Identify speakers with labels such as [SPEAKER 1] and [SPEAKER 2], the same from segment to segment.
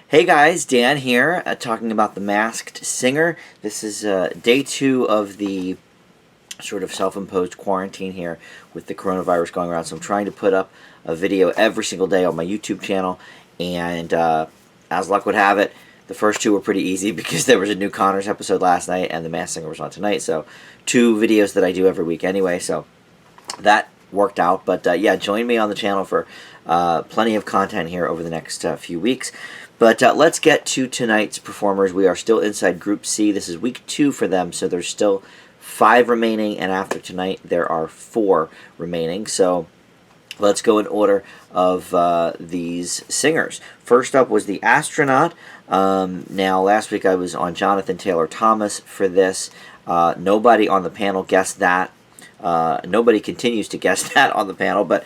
[SPEAKER 1] Hey guys, Dan here, talking about The Masked Singer. This is day 2 of the sort of self-imposed quarantine here with the coronavirus going around. So I'm trying to put up a video every single day on my YouTube channel, and as luck would have it, the first 2 were pretty easy because there was a new Connors episode last night and The Masked Singer was on tonight. So 2 videos that I do every week anyway, so that worked out. But yeah, join me on the channel for plenty of content here over the next few weeks. But let's get to tonight's performers. We are still inside Group C. This is week 2 for them, so there's still 5 remaining, and after tonight there are 4 remaining. So let's go in order of these singers. First up was the Astronaut. Now, last week I was on Jonathan Taylor Thomas for this. Nobody on the panel guessed that. Nobody continues to guess that on the panel, but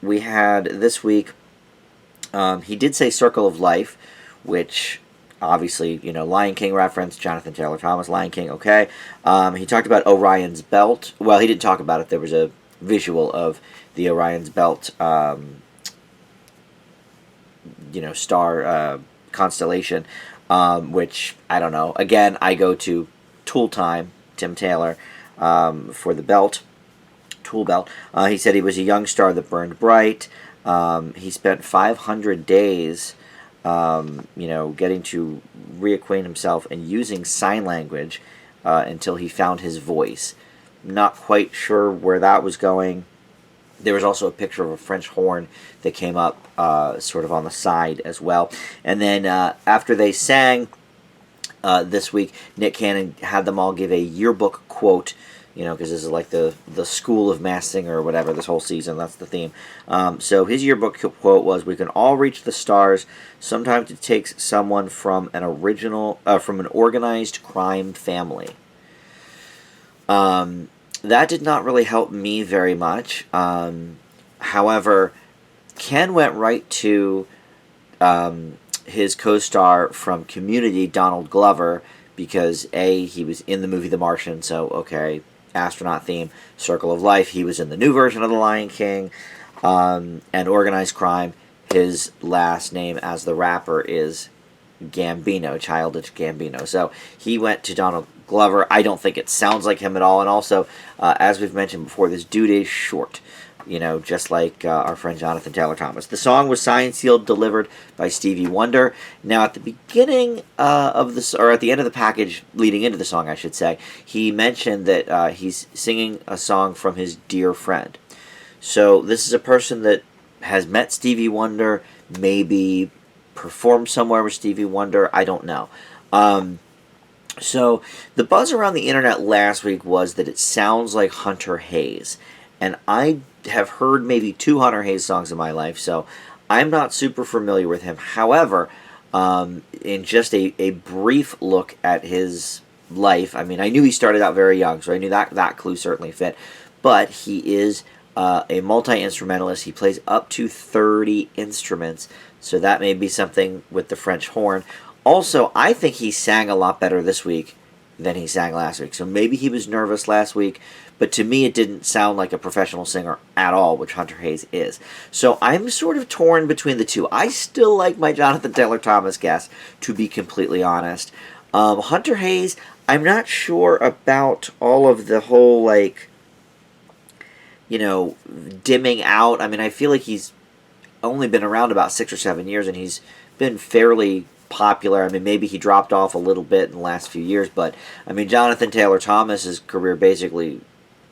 [SPEAKER 1] we had this week... he did say Circle of Life, which obviously, you know, Lion King reference, Jonathan Taylor Thomas, Lion King, okay. He talked about Orion's Belt. Well, he didn't talk about it. There was a visual of the Orion's Belt, you know, star constellation, which, I don't know. Again, I go to Tool Time, Tim Taylor, for the belt, Tool Belt. He said he was a young star that burned bright. He spent 500 days, you know, getting to reacquaint himself and using sign language until he found his voice. Not quite sure where that was going. There was also a picture of a French horn that came up sort of on the side as well. And then after they sang this week, Nick Cannon had them all give a yearbook quote. You know, because this is like the school of Masked Singer or whatever, this whole season. That's the theme. So his yearbook quote was, "We can all reach the stars. Sometimes it takes someone from an organized crime family." That did not really help me very much. However, Ken went right to his co-star from Community, Donald Glover, because A, he was in the movie The Martian, so okay, Astronaut theme, Circle of Life. He was in the new version of The Lion King, and Organized Crime. His last name as the rapper is Gambino, Childish Gambino. So he went to Donald Glover. I don't think it sounds like him at all. And also, as we've mentioned before, this dude is short. You know, just like our friend Jonathan Taylor Thomas. The song was signed, sealed, delivered by Stevie Wonder. Now, at the beginning of this, or at the end of the package, leading into the song, I should say, he mentioned that he's singing a song from his dear friend. So this is a person that has met Stevie Wonder, maybe performed somewhere with Stevie Wonder. I don't know. So the buzz around the internet last week was that it sounds like Hunter Hayes. And I have heard maybe 2 Hunter Hayes songs in my life, so I'm not super familiar with him. However, in just a brief look at his life, I mean, I knew he started out very young, so I knew that clue certainly fit. But he is a multi-instrumentalist. He plays up to 30 instruments, so that may be something with the French horn. Also, I think he sang a lot better this week than he sang last week. So maybe he was nervous last week, but to me it didn't sound like a professional singer at all, which Hunter Hayes is. So I'm sort of torn between the two. I still like my Jonathan Taylor Thomas guess, to be completely honest. Hunter Hayes, I'm not sure about all of the whole, like, you know, dimming out. I mean, I feel like he's only been around about 6 or 7 years, and he's been fairly popular. I mean, maybe he dropped off a little bit in the last few years, but I mean, Jonathan Taylor Thomas's career basically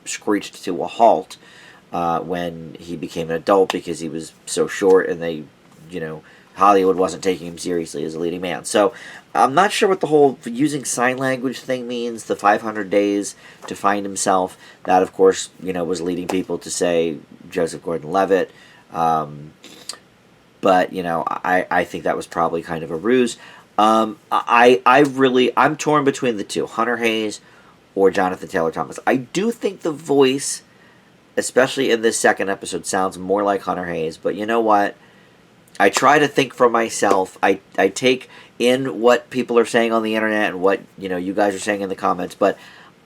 [SPEAKER 1] screeched to a halt when he became an adult because he was so short, and they, you know, Hollywood wasn't taking him seriously as a leading man. So I'm not sure what the whole using sign language thing means. The 500 days to find himself, that of course, you know, was leading people to say Joseph Gordon-Levitt. But, you know, I think that was probably kind of a ruse. I'm torn between the two, Hunter Hayes or Jonathan Taylor Thomas. I do think the voice, especially in this second episode, sounds more like Hunter Hayes. But you know what? I try to think for myself. I take in what people are saying on the internet and what, you know, you guys are saying in the comments. But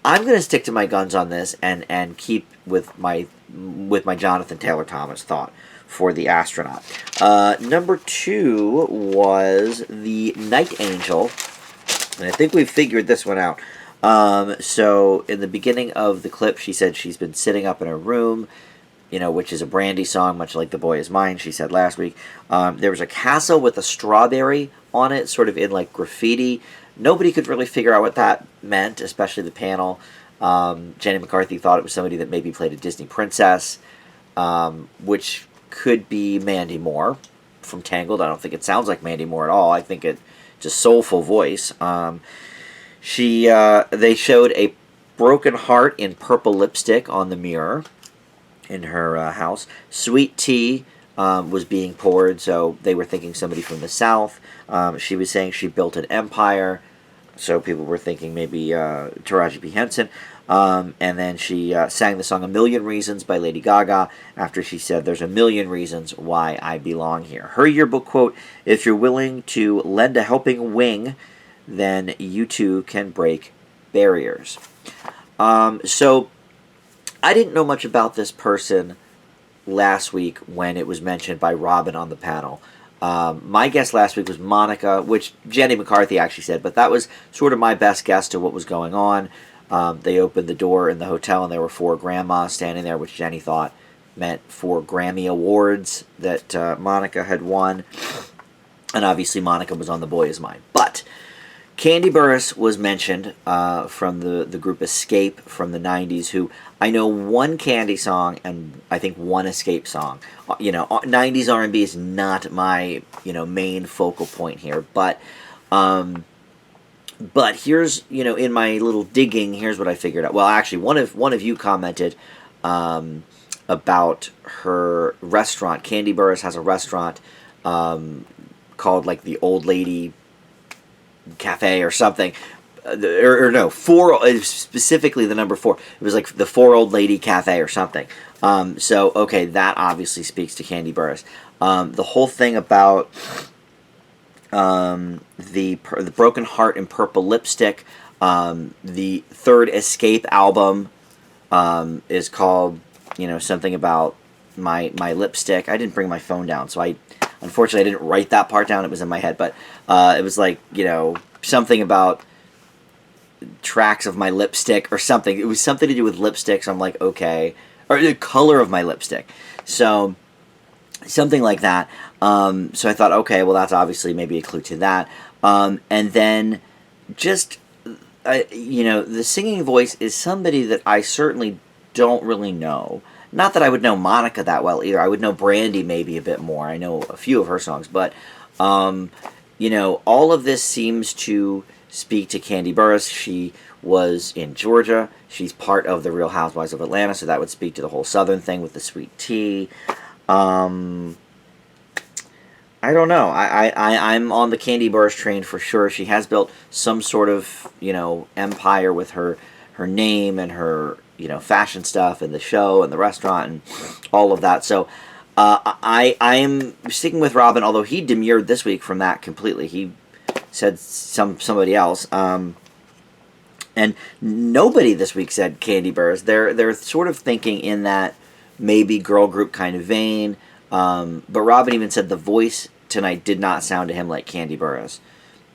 [SPEAKER 1] I'm going to stick to my guns on this and keep with my Jonathan Taylor Thomas thought for the Astronaut. Number 2 was the Night Angel. And I think we've figured this one out. So in the beginning of the clip, she said she's been sitting up in her room, which is a Brandy song, much like The Boy Is Mine, she said last week. There was a castle with a strawberry on it, sort of in like graffiti. Nobody could really figure out what that meant, especially the panel. Jenny McCarthy thought it was somebody that maybe played a Disney princess, which could be Mandy Moore from Tangled. I don't think it sounds like Mandy Moore at all. I think it's a soulful voice. They showed a broken heart in purple lipstick on the mirror in her house. Sweet tea was being poured, so they were thinking somebody from the South. She was saying she built an empire, so people were thinking maybe Taraji P. Henson. And then she sang the song A Million Reasons by Lady Gaga after she said, "There's a million reasons why I belong here." Her yearbook quote, "If you're willing to lend a helping wing, then you too can break barriers." So I didn't know much about this person last week when it was mentioned by Robin on the panel. My guess last week was Monica, which Jenny McCarthy actually said, but that was sort of my best guess to what was going on. They opened the door in the hotel and there were 4 grandmas standing there, which Jenny thought meant 4 Grammy Awards that Monica had won. And obviously Monica was on The Boy Is Mine. But Candy Burris was mentioned from the group Escape from the 90s, who I know one Candy song and I think one Escape song. 90s R&B is not my main focal point here, but here's in my little digging, here's what I figured out. Well, actually, one of you commented about her restaurant. Candy Burris has a restaurant called like the Old Lady Cafe or something, or no, 4, specifically the number 4. It was like the 4 Old Lady Cafe or something. So okay, that obviously speaks to Candy Burris. The whole thing about the broken heart and purple lipstick. The third Escape album is called something about my lipstick. I didn't bring my phone down, so unfortunately I didn't write that part down. It was in my head, but it was like something about tracks of my lipstick or something. It was something to do with lipstick, so I'm like, okay, or the color of my lipstick. So something like that. So I thought, okay, well, that's obviously maybe a clue to that. And then just, the singing voice is somebody that I certainly don't really know. Not that I would know Monica that well either. I would know Brandy maybe a bit more. I know a few of her songs. But, all of this seems to speak to Candy Burris. She was in Georgia. She's part of the Real Housewives of Atlanta, so that would speak to the whole Southern thing with the sweet tea. I don't know. I'm on the Candy Burris train for sure. She has built some sort of, empire with her name and her, fashion stuff and the show and the restaurant and all of that. So I am sticking with Robin, although he demurred this week from that completely. He said somebody else. And nobody this week said Candy Burris. They're sort of thinking in that maybe girl group kind of vein. But Robin even said the voice tonight did not sound to him like Candy Burris.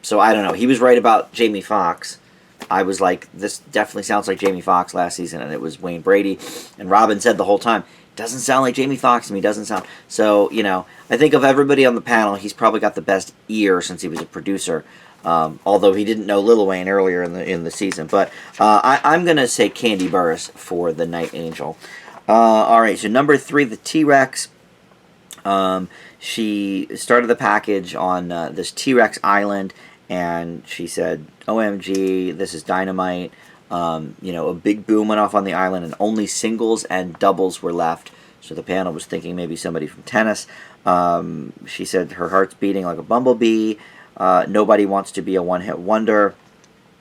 [SPEAKER 1] So I don't know. He was right about Jamie Foxx. I was like, this definitely sounds like Jamie Foxx last season, and it was Wayne Brady. And Robin said the whole time, doesn't sound like Jamie Foxx to me, doesn't sound. So, I think of everybody on the panel, he's probably got the best ear since he was a producer. Although he didn't know Lil Wayne earlier in the season. But I'm going to say Candy Burris for the Night Angel. All right, so number 3, the TRex. She started the package on this TRex island, and she said, OMG, this is dynamite. A big boom went off on the island, and only singles and doubles were left. So the panel was thinking maybe somebody from tennis. She said her heart's beating like a bumblebee. Nobody wants to be a one-hit wonder.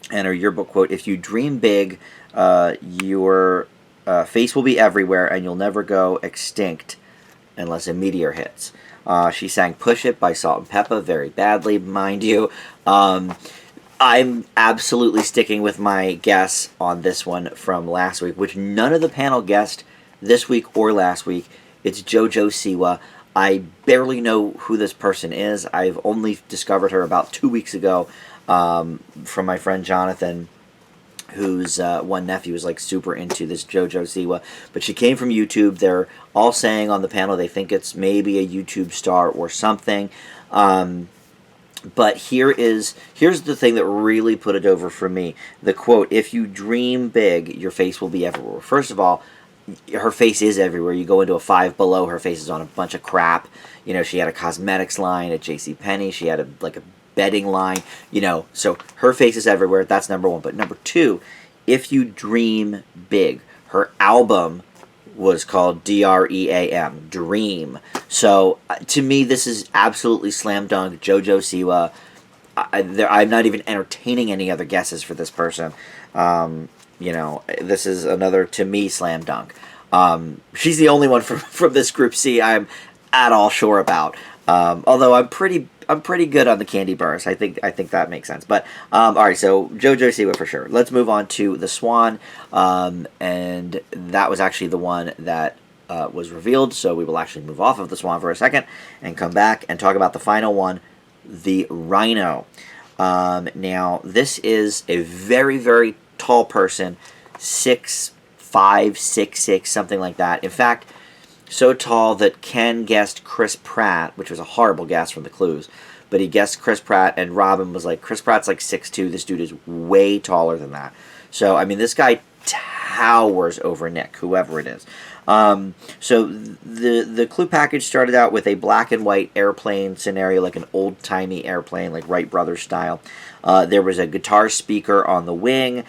[SPEAKER 1] And her yearbook quote, if you dream big, your face will be everywhere, and you'll never go extinct unless a meteor hits. She sang Push It by Salt and Peppa very badly, mind you. I'm absolutely sticking with my guess on this one from last week, which none of the panel guessed this week or last week. It's JoJo Siwa. I barely know who this person is. I've only discovered her about 2 weeks ago from my friend Jonathan, whose one nephew is like super into this JoJo Siwa. But she came from YouTube. They're all saying on the panel they think it's maybe a YouTube star or something. But here's the thing that really put it over for me. The quote, "If you dream big, your face will be everywhere." First of all, her face is everywhere. You go into a Five Below, her face is on a bunch of crap. You know, she had a cosmetics line at JCPenney. She had a bedding line. You know, so her face is everywhere. That's number one. But number two, if you dream big, her album was called DREAM, Dream. So to me, this is absolutely slam dunk. JoJo Siwa. I'm not even entertaining any other guesses for this person. You know, this is another, to me, slam dunk. She's the only one from this group C I'm at all sure about. Although I'm pretty good on the candy bars. I think that makes sense. But all right, so JoJo Siwa for sure. Let's move on to the Swan, and that was actually the one that was revealed. So we will actually move off of the Swan for a second and come back and talk about the final one, the Rhino. Now this is a very, very tall person, 6'5", 6'6", something like that. In fact, so tall that Ken guessed Chris Pratt, which was a horrible guess from the clues, but he guessed Chris Pratt, and Robin was like, Chris Pratt's like 6'2", this dude is way taller than that. So, I mean, this guy towers over Nick, whoever it is. So the clue package started out with a black and white airplane scenario, like an old-timey airplane, like Wright Brothers style. There was a guitar speaker on the wing.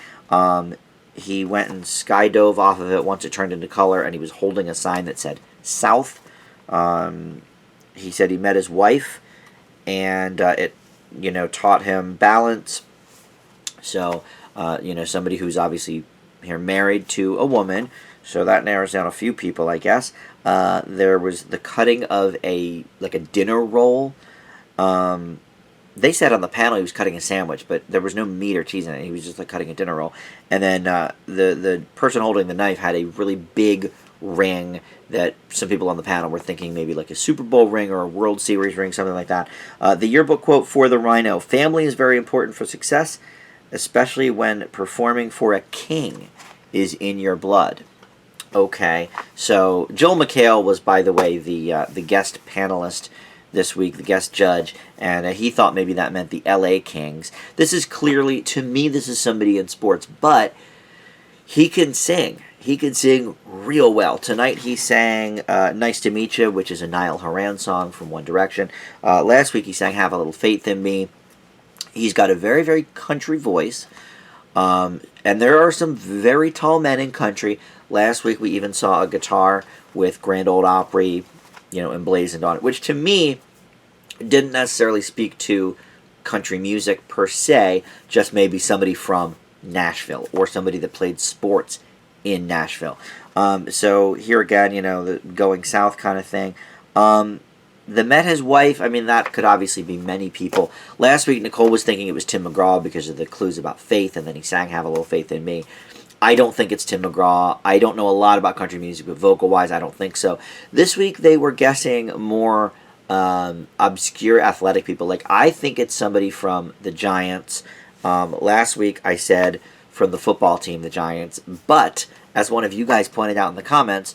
[SPEAKER 1] He went and skydove off of it once it turned into color, and he was holding a sign that said South. He said he met his wife, and it, you know, taught him balance. So, you know, somebody who's obviously here married to a woman, so that narrows down a few people, I guess. There was the cutting of a dinner roll. They said on the panel he was cutting a sandwich, but there was no meat or cheese in it. He was just like cutting a dinner roll. And then the person holding the knife had a really big ring that some people on the panel were thinking maybe like a Super Bowl ring or a World Series ring, something like that. The yearbook quote for the Rhino: "Family is very important for success, especially when performing for a king is in your blood." Okay, so Joel McHale was, by the way, the guest panelist this week, the guest judge, and he thought maybe that meant the LA Kings. This is clearly, to me, this is somebody in sports, but he can sing. He can sing real well. Tonight he sang Nice to Meet You, which is a Niall Horan song from One Direction. Last week he sang Have a Little Faith in Me. He's got a very, very country voice, and there are some very tall men in country. Last week we even saw a guitar with Grand Ole Opry, you know, emblazoned on it, which to me didn't necessarily speak to country music per se, just maybe somebody from Nashville or somebody that played sports in Nashville. So here again, you know, the going south kind of thing. The met his wife, I mean, that could obviously be many people. Last week, Nicole was thinking it was Tim McGraw because of the clues about faith, and then he sang Have a Little Faith in Me. I don't think it's Tim McGraw. I don't know a lot about country music, but vocal-wise, I don't think so. This week, they were guessing more obscure athletic people. Like, I think it's somebody from the Giants. Last week, I said from the football team, the Giants. But, as one of you guys pointed out in the comments,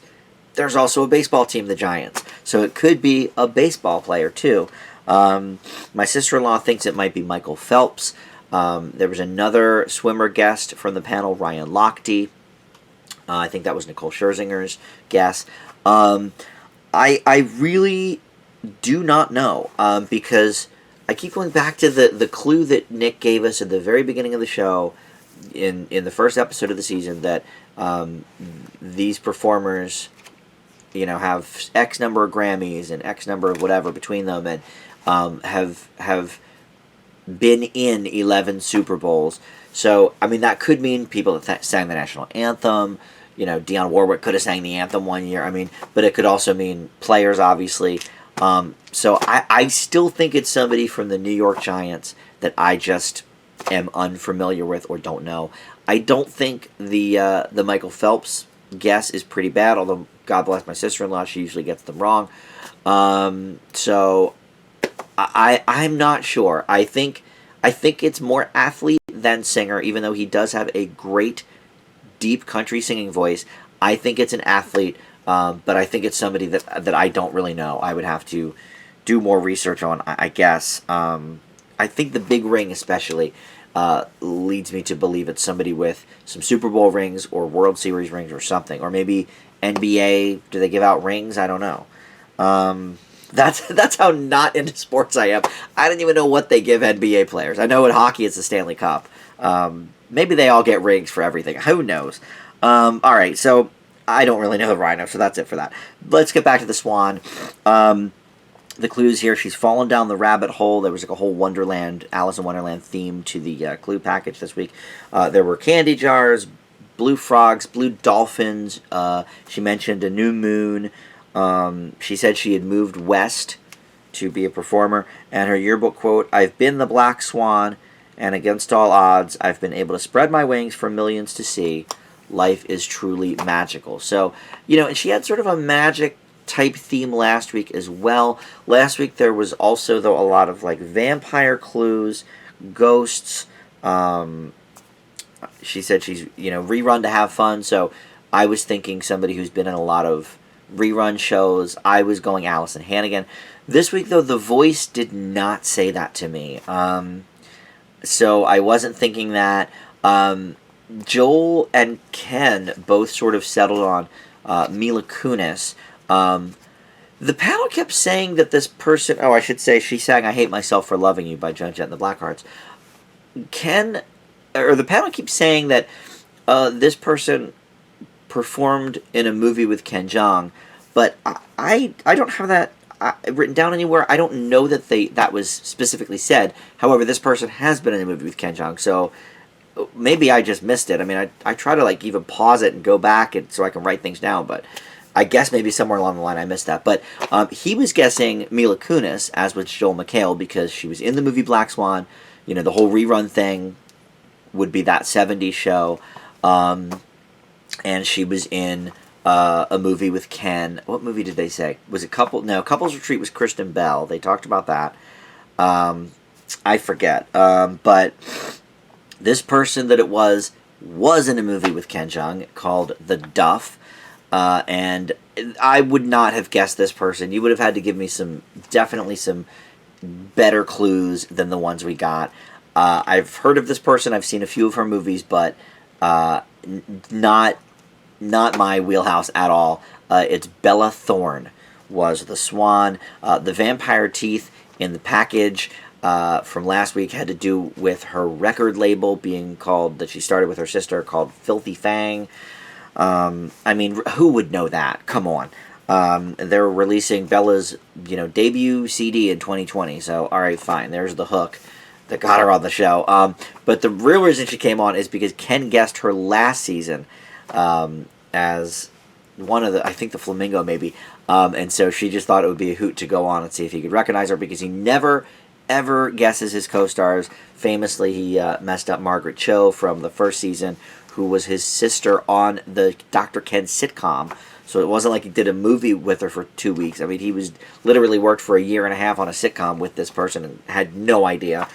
[SPEAKER 1] there's also a baseball team, the Giants. So it could be a baseball player, too. My sister-in-law thinks it might be Michael Phelps. There was another swimmer guest from the panel, Ryan Lochte. I think that was Nicole Scherzinger's guess. I really do not know, because I keep going back to the clue that Nick gave us at the very beginning of the show in the first episode of the season, that these performers, you know, have X number of Grammys and X number of whatever between them, and have been in 11 Super Bowls. So, I mean, that could mean people that sang the national anthem. You know, Dionne Warwick could have sang the anthem one year. I mean, but it could also mean players, obviously. So I still think it's somebody from the New York Giants that I just am unfamiliar with or don't know. I don't think the Michael Phelps guess is pretty bad, although God bless my sister-in-law, she usually gets them wrong. So I'm not sure. I think it's more athlete than singer, even though he does have a great deep country singing voice. I think it's an athlete, but I think it's somebody that I don't really know. I would have to do more research on, I guess. I think the big ring especially leads me to believe it's somebody with some Super Bowl rings or World Series rings or something. Or maybe NBA, do they give out rings? I don't know. That's how not into sports I am. I don't even know what they give NBA players. I know in hockey it's the Stanley Cup. Maybe they all get rings for everything. Who knows? All right, so I don't really know the Rhino, so that's it for that. Let's get back to the Swan. The clues here, she's fallen down the rabbit hole. There was like a whole Wonderland, Alice in Wonderland theme to the clue package this week. There were candy jars, blue frogs, blue dolphins. She mentioned a new moon. She said she had moved west to be a performer. And her yearbook quote, "I've been the black swan, and against all odds, I've been able to spread my wings for millions to see. Life is truly magical." So, and she had sort of a magic type theme last week as well. Last week there was also, though, a lot of like vampire clues, ghosts. She said she's, rerun to have fun. So I was thinking somebody who's been in a lot of rerun shows. I was going Allison Hannigan. This week, though, the voice did not say that to me. So I wasn't thinking that. Joel and Ken both sort of settled on Mila Kunis. The panel kept saying that this person... Oh, I should say she sang "I Hate Myself for Loving You" by Joan Jett and the Blackhearts. The panel keeps saying that this person performed in a movie with Ken Jeong, but I don't have that written down anywhere. I don't know that that was specifically said. However, this person has been in a movie with Ken Jeong, so maybe I just missed it. I mean, I try to like even pause it and go back so I can write things down, but I guess maybe somewhere along the line I missed that. But he was guessing Mila Kunis, as was Joel McHale, because she was in the movie Black Swan. The whole rerun thing would be that 70s show. And she was in a movie with Ken. What movie did they say? Was it Couples Retreat was Kristen Bell. They talked about that. I forget. But this person that it was in a movie with Ken Jeong called The Duff. And I would not have guessed this person. You would have had to give me definitely some better clues than the ones we got. I've heard of this person. I've seen a few of her movies, but not my wheelhouse at all. It's Bella Thorne was the Swan. The vampire teeth in the package from last week had to do with her record label being called, that she started with her sister, called Filthy Fang. I mean, who would know that? Come on. They're releasing Bella's, debut CD in 2020. So, all right, fine. There's the hook that got her on the show. But the real reason she came on is because Ken guessed her last season as one of I think the Flamingo maybe. And so she just thought it would be a hoot to go on and see if he could recognize her, because he never, ever guesses his co-stars. Famously, he messed up Margaret Cho from the first season, who was his sister on the Dr. Ken sitcom. So it wasn't like he did a movie with her for 2 weeks. I mean, he was literally worked for a year and a half on a sitcom with this person and had no idea.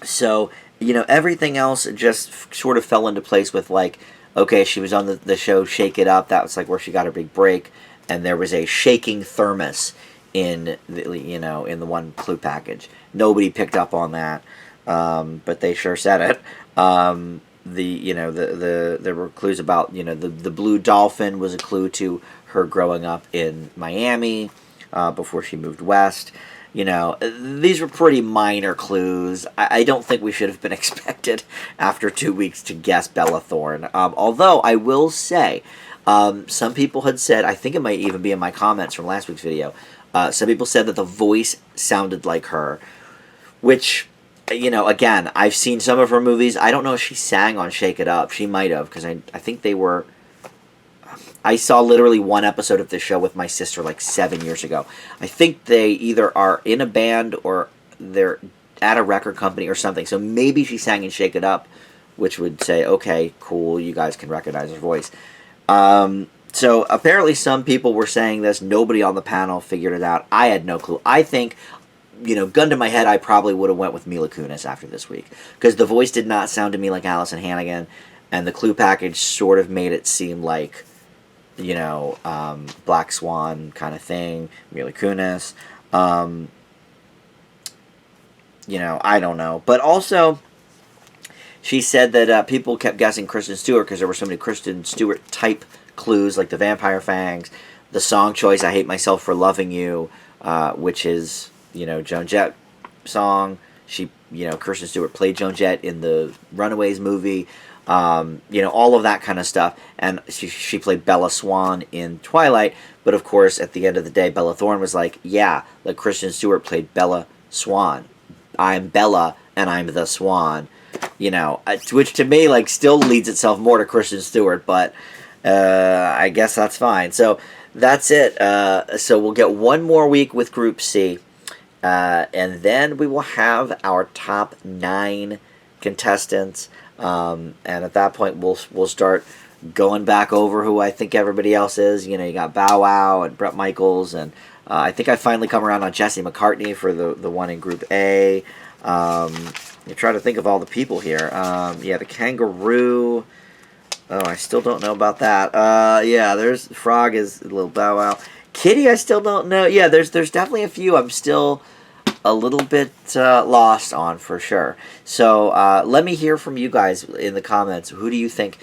[SPEAKER 1] So, everything else just sort of fell into place with like, okay, she was on the show Shake It Up. That was like where she got her big break. And there was a shaking thermos in the one clue package. Nobody picked up on that, but they sure said it. There were clues about, the blue dolphin was a clue to her growing up in Miami before she moved west. These were pretty minor clues. I don't think we should have been expected after 2 weeks to guess Bella Thorne. Although I will say, some people had said, I think it might even be in my comments from last week's video, some people said that the voice sounded like her, which, again, I've seen some of her movies. I don't know if she sang on Shake It Up. She might have, because I think they were... I saw literally one episode of this show with my sister like 7 years ago. I think they either are in a band or they're at a record company or something. So maybe she sang in Shake It Up, which would say, okay, cool, you guys can recognize her voice. So apparently some people were saying this. Nobody on the panel figured it out. I had no clue. I think, gun to my head, I probably would have went with Mila Kunis after this week, because the voice did not sound to me like Allison Hannigan, and the clue package sort of made it seem like, Black Swan kind of thing, Mila Kunis. I don't know. But also, she said that people kept guessing Kristen Stewart because there were so many Kristen Stewart type clues, like the vampire fangs, the song choice, I Hate Myself for Loving You, which is, Joan Jett song. She, Kristen Stewart played Joan Jett in the Runaways movie, all of that kind of stuff. And she played Bella Swan in Twilight, but of course, at the end of the day, Bella Thorne was like, yeah, like Kristen Stewart played Bella Swan. I'm Bella, and I'm the Swan. Which to me, like, still leads itself more to Kristen Stewart, but I guess that's fine. So that's it. So we'll get one more week with Group C, and then we will have our top 9 contestants. And at that point, we'll start going back over who I think everybody else is. You got Bow Wow and Bret Michaels, and I think I finally come around on Jesse McCartney for the one in Group A. You try to think of all the people here. The Kangaroo. Oh, I still don't know about that. There's Frog is a little Bow Wow. Kitty, I still don't know. Yeah, there's definitely a few I'm still a little bit lost on, for sure. So let me hear from you guys in the comments. Who do you think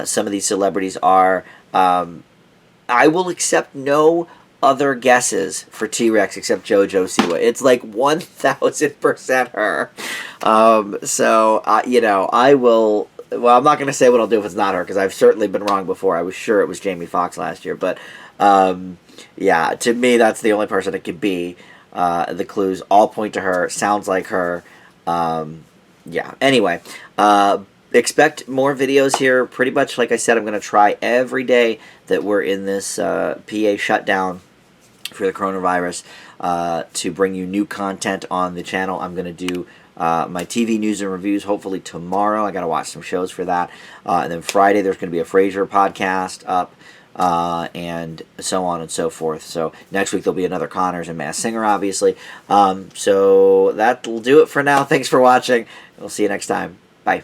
[SPEAKER 1] some of these celebrities are? I will accept no other guesses for TRex except JoJo Siwa. It's like 1000% her. I will. Well, I'm not going to say what I'll do if it's not her, because I've certainly been wrong before. I was sure it was Jamie Foxx last year, but to me, that's the only person it could be. The clues all point to her. Sounds like her. Anyway, expect more videos here. Pretty much, like I said, I'm going to try every day that we're in this PA shutdown for the coronavirus to bring you new content on the channel. I'm going to do my TV news and reviews hopefully tomorrow. I got to watch some shows for that. And then Friday there's going to be a Frasier podcast up, and so on and so forth. So next week there'll be another Connors and Masked Singer, obviously. So that'll do it for now. Thanks for watching. We'll see you next time. Bye.